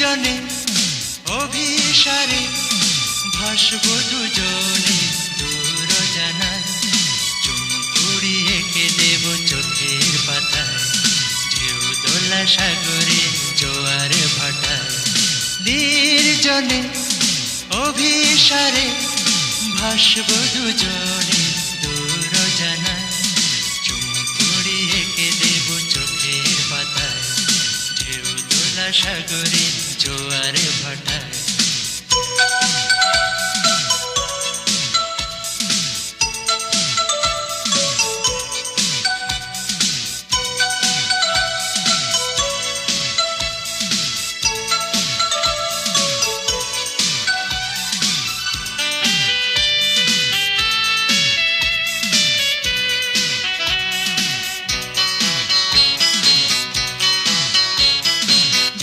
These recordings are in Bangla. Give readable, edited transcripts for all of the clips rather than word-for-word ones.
নির্জনে অভিসারে ভাসব দুজনে দূর জানায়, চুমু কুড়িয়ে এঁকে দেব চোখের পাতায়, ঢেউ দোলা সাগরে জোয়ার ভাটায়। নির্জনে অভিসারে ভাসব দুজনে দূর জানায়, চুমু কুড়িয়ে এঁকে দেব চোখের পাতায়, ঢেউ দোলা সাগরে জোয়ার ভাটায়।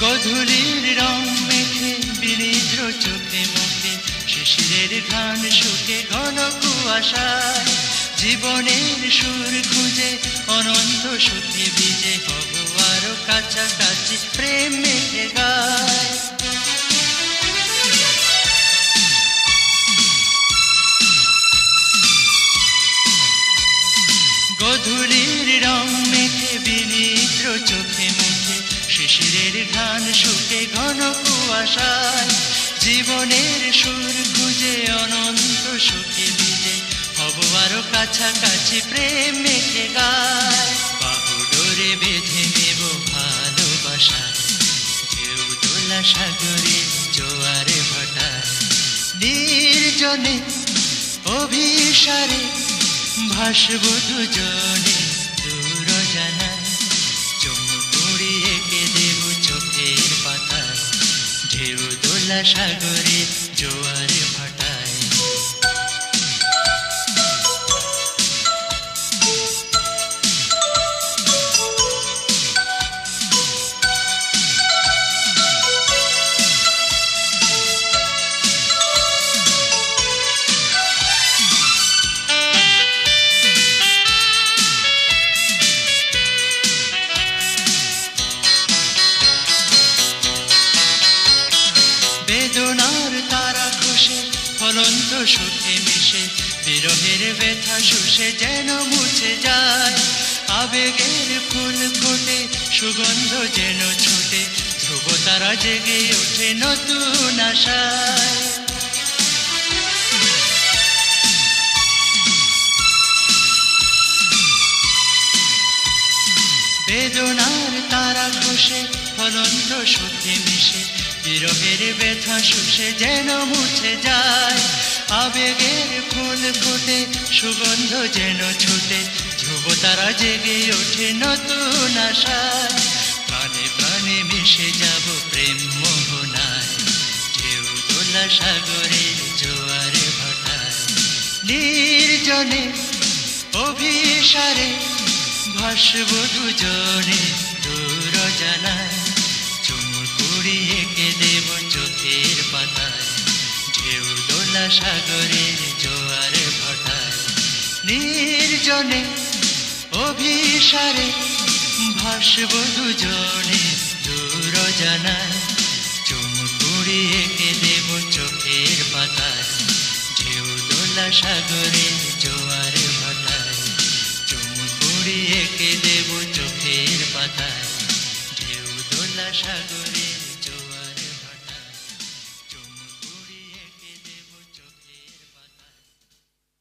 গধূলির রং মেখে বিনিদ্র চোখে মুখে শিশিরের ঘ্রাণ শুকে ঘন কুয়াশায়, জীবনের সুর খুঁজে অনন্ত সুখে ভিজে হব আরো কাছাকাছি প্রেম মেঘে গায়। গধূলির রং মেখে বিনিদ্র চোখে মুখে শিশিরের ঘ্রাণ শুকে ঘন কুয়াশায়, জীবনের সুর খুঁজে অনন্ত সুখে ভিজে হব আরো কাছাকাছি প্রেম মেঘে গায়। বাহু ডোরে বেঁধে নেব ভালোবাসায়, ঢেউ দোলা সাগরে জোয়ারে ভাটায়। নির্জনে অভিসারে ভাসব দুজনে দূর জানায়, চুমু কুড়িয়ে এঁকে দেব চোখের পাতায়, ঢেউ দোলা সাগরে জোয়ারে ভাটায়। বেদনার তারা খুশে ফলন্ত সুখে মিশে বিরহের ব্যথা শুষে যেন মুছে যায়, আবেগের ফুল ফোটে সুগন্ধ যেন ছোটে ধ্রুব তারা জেগে ওঠে নতুন আশায়। বেদনার তারা খুশে ফলন্ত সুখে মিশে বিরহের ব্যথা শুষে যেন মুছে যায়, আবেগের ফুল ফোটে সুগন্ধ যেন ছোটে ধ্রুব তারা জেগে ওঠে নতুন আশায়। প্রাণে প্রাণে মিশে যাব প্রেম মোহনায়, ঢেউ দোলা সাগরে জোয়ারে ভাটায়। নির্জনে অভিসারে ভাসব দুজনে দূর জানায়, চুমু কুড়িয়ে এঁকে দেব চোখের পাতায়, ঢেউ দোলা সাগরে জোয়ারে ভাটায়। নির্জনে অভিসারে ভাসব দুজনে দূর জানায়, চুমু কুড়িয়ে এঁকে দেব চোখের পাতায়, ঢেউ দোলা সাগরে জোয়ারে ভাটায়। চুমু কুড়িয়ে এঁকে দেব চোখের পাতায়, ঢেউ দোলা সাগরে